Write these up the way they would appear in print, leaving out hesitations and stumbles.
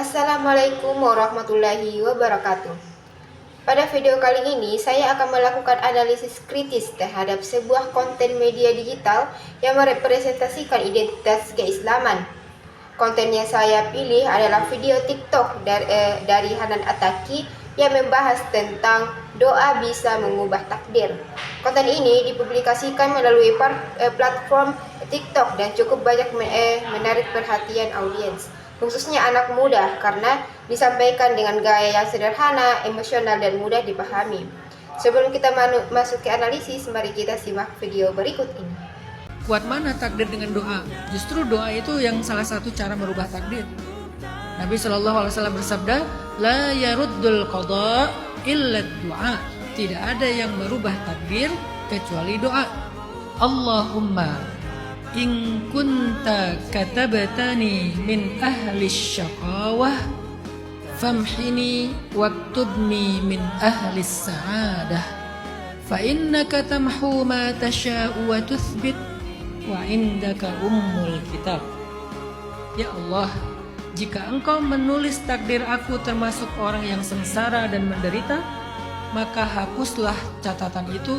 Assalamualaikum warahmatullahi wabarakatuh. Pada video kali ini, saya akan melakukan analisis kritis terhadap sebuah konten media digital yang merepresentasikan identitas keislaman. Konten yang saya pilih adalah video TikTok dari Hanan Attaqi yang membahas tentang doa bisa mengubah takdir. Konten ini dipublikasikan melalui platform TikTok dan cukup banyak menarik perhatian audiens, khususnya anak muda, karena disampaikan dengan gaya yang sederhana, emosional, dan mudah dipahami. Sebelum kita masuk ke analisis, mari kita simak video berikut ini. Kuat mana takdir dengan doa? Justru doa itu yang salah satu cara merubah takdir. Nabi SAW bersabda, La yaruddul qada illa doa. Tidak ada yang merubah takdir kecuali doa. Allahumma in kunta katabatani min ahli syaqawah famhini waktubni min ahli sa'adah fa innaka tamhu ma tasha'u wa tuthbit wa indaka ummul kitab. Ya Allah, jika engkau menulis takdir aku termasuk orang yang sengsara dan menderita, maka hapuslah catatan itu,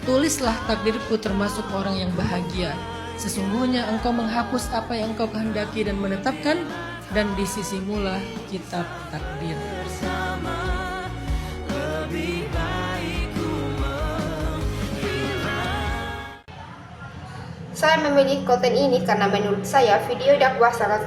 tulislah takdirku termasuk orang yang bahagia. Sesungguhnya engkau menghapus apa yang engkau kehendaki dan menetapkan, dan di sisimulah kitab takdir. Saya memilih konten ini karena menurut saya video dakwah sangat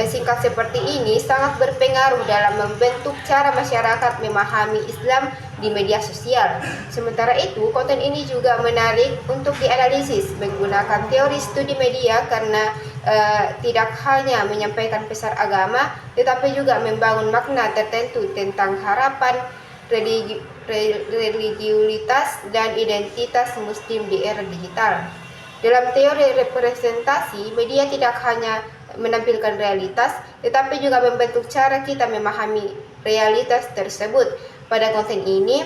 singkat seperti ini sangat berpengaruh dalam membentuk cara masyarakat memahami Islam di media sosial. Sementara itu, konten ini juga menarik untuk dianalisis menggunakan teori studi media karena tidak hanya menyampaikan pesan agama, tetapi juga membangun makna tertentu tentang harapan, religiulitas, dan identitas Muslim di era digital. Dalam teori representasi, media tidak hanya menampilkan realitas, tetapi juga membentuk cara kita memahami realitas tersebut. Pada konten ini,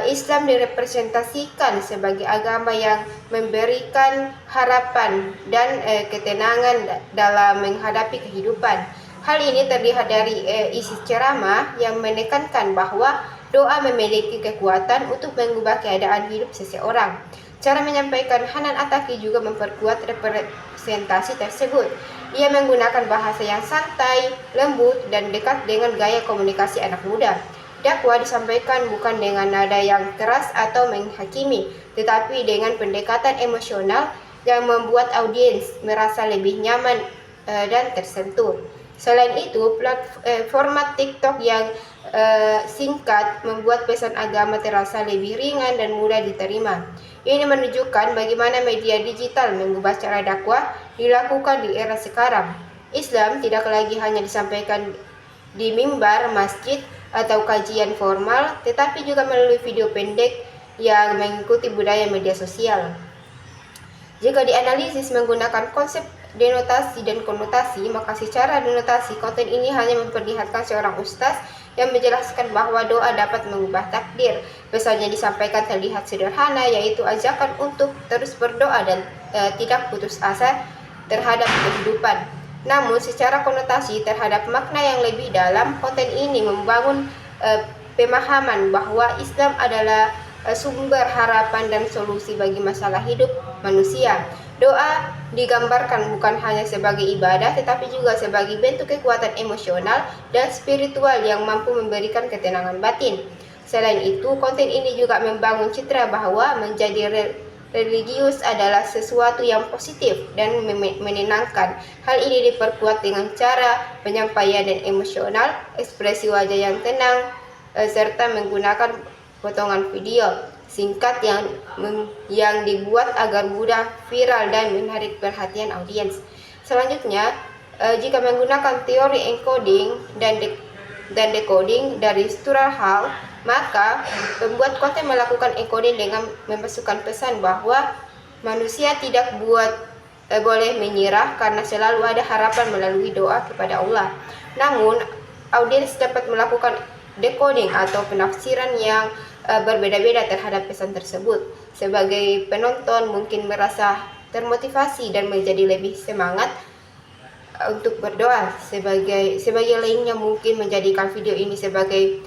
Islam direpresentasikan sebagai agama yang memberikan harapan dan ketenangan dalam menghadapi kehidupan. Hal ini terlihat dari isi ceramah yang menekankan bahwa doa memiliki kekuatan untuk mengubah keadaan hidup seseorang. Cara menyampaikan Hanan Attaqi juga memperkuat representasi tersebut. Ia menggunakan bahasa yang santai, lembut, dan dekat dengan gaya komunikasi anak muda. Dakwah disampaikan bukan dengan nada yang keras atau menghakimi, tetapi dengan pendekatan emosional yang membuat audiens merasa lebih nyaman dan tersentuh. Selain itu, format TikTok yang singkat membuat pesan agama terasa lebih ringan dan mudah diterima. Ini menunjukkan bagaimana media digital mengubah cara dakwah dilakukan di era sekarang. Islam tidak lagi hanya disampaikan di mimbar, masjid, atau kajian formal, tetapi juga melalui video pendek yang mengikuti budaya media sosial. Jika dianalisis menggunakan konsep denotasi dan konotasi, maka secara denotasi konten ini hanya memperlihatkan seorang ustaz yang menjelaskan bahwa doa dapat mengubah takdir. Pesannya disampaikan terlihat sederhana, yaitu ajakan untuk terus berdoa dan tidak putus asa terhadap kehidupan. Namun secara konotasi terhadap makna yang lebih dalam, konten ini membangun pemahaman bahwa Islam adalah sumber harapan dan solusi bagi masalah hidup manusia. Doa digambarkan bukan hanya sebagai ibadah, tetapi juga sebagai bentuk kekuatan emosional dan spiritual yang mampu memberikan ketenangan batin. Selain itu, konten ini juga membangun citra bahwa menjadi religius adalah sesuatu yang positif dan menyenangkan. Hal ini diperkuat dengan cara penyampaian dan emosional, ekspresi wajah yang tenang, serta menggunakan potongan video singkat yang dibuat agar mudah viral dan menarik perhatian audiens. Selanjutnya, jika menggunakan teori encoding dan decoding dari Stuart Hall, maka pembuat konten melakukan encoding dengan memasukkan pesan bahwa manusia tidak boleh menyerah karena selalu ada harapan melalui doa kepada Allah. Namun, audiens dapat melakukan decoding atau penafsiran yang berbeda-beda terhadap pesan tersebut. Sebagai penonton mungkin merasa termotivasi dan menjadi lebih semangat untuk berdoa. Sebagai lainnya mungkin menjadikan video ini sebagai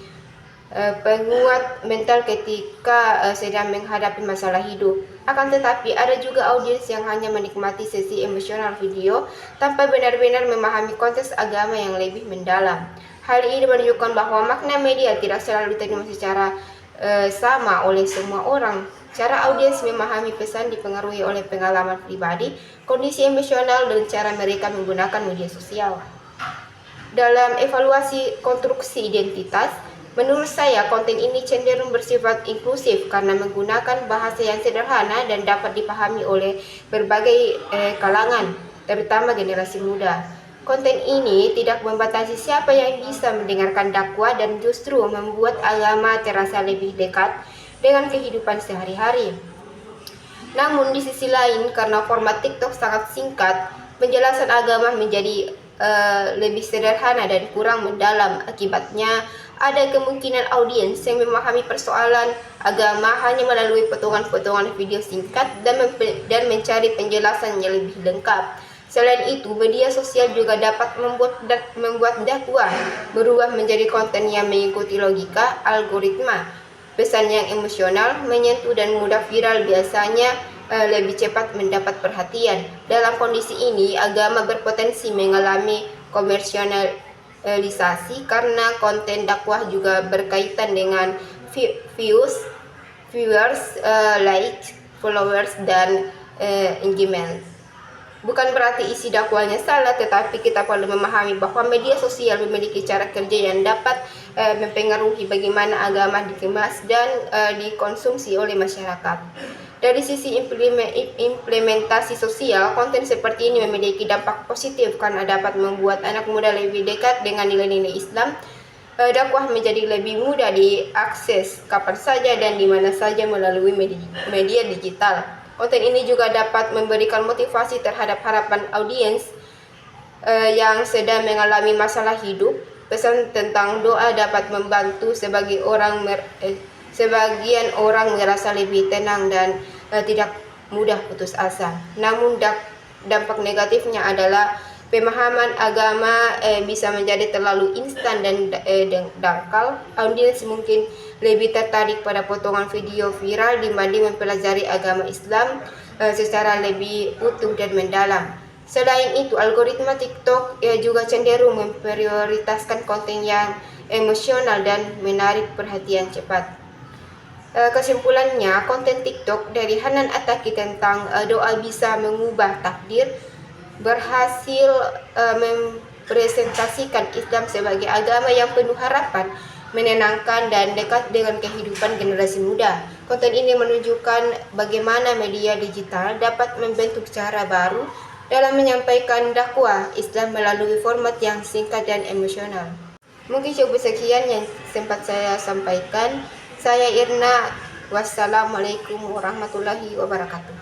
penguat mental ketika sedang menghadapi masalah hidup. Akan tetapi ada juga audiens yang hanya menikmati sesi emosional video tanpa benar-benar memahami konteks agama yang lebih mendalam. Hal ini menunjukkan bahwa makna media tidak selalu diterima secara sama oleh semua orang. Cara audiens memahami pesan dipengaruhi oleh pengalaman pribadi, kondisi emosional, dan cara mereka menggunakan media sosial. Dalam evaluasi konstruksi identitas, menurut saya konten ini cenderung bersifat inklusif karena menggunakan bahasa yang sederhana dan dapat dipahami oleh berbagai kalangan, terutama generasi muda. Konten ini tidak membatasi siapa yang bisa mendengarkan dakwah dan justru membuat agama terasa lebih dekat dengan kehidupan sehari-hari. Namun di sisi lain, karena format TikTok sangat singkat, penjelasan agama menjadi lebih sederhana dan kurang mendalam. Akibatnya, ada kemungkinan audiens yang memahami persoalan agama hanya melalui potongan-potongan video singkat dan mencari penjelasan yang lebih lengkap. Selain itu, media sosial juga dapat membuat dakwah berubah menjadi konten yang mengikuti logika algoritma. Pesan yang emosional, menyentuh, dan mudah viral biasanya lebih cepat mendapat perhatian. Dalam kondisi ini, agama berpotensi mengalami komersialisasi karena konten dakwah juga berkaitan dengan viewers, like, followers, dan engagement. Bukan berarti isi dakwahnya salah, tetapi kita perlu memahami bahwa media sosial memiliki cara kerja yang dapat mempengaruhi bagaimana agama dikemas dan dikonsumsi oleh masyarakat. Dari sisi implementasi sosial, konten seperti ini memiliki dampak positif karena dapat membuat anak muda lebih dekat dengan nilai-nilai Islam. Dakwah menjadi lebih mudah diakses kapan saja dan di mana saja melalui media digital. Konten ini juga dapat memberikan motivasi terhadap harapan audiens yang sedang mengalami masalah hidup. Pesan tentang doa dapat membantu sebagian orang merasa lebih tenang dan tidak mudah putus asa. Namun dampak negatifnya adalah pemahaman agama bisa menjadi terlalu instan dan dangkal. Audiens mungkin lebih tertarik pada potongan video viral dibanding mempelajari agama Islam secara lebih utuh dan mendalam. Selain itu, algoritma TikTok juga cenderung memprioritaskan konten yang emosional dan menarik perhatian cepat. Kesimpulannya, konten TikTok dari Hanan Attaqi tentang doa bisa mengubah takdir berhasil mempresentasikan Islam sebagai agama yang penuh harapan, menenangkan, dan dekat dengan kehidupan generasi muda. Konten ini menunjukkan bagaimana media digital dapat membentuk cara baru dalam menyampaikan dakwah Islam melalui format yang singkat dan emosional. Mungkin cukup sekian yang sempat saya sampaikan. Saya Irna. Wassalamualaikum warahmatullahi wabarakatuh.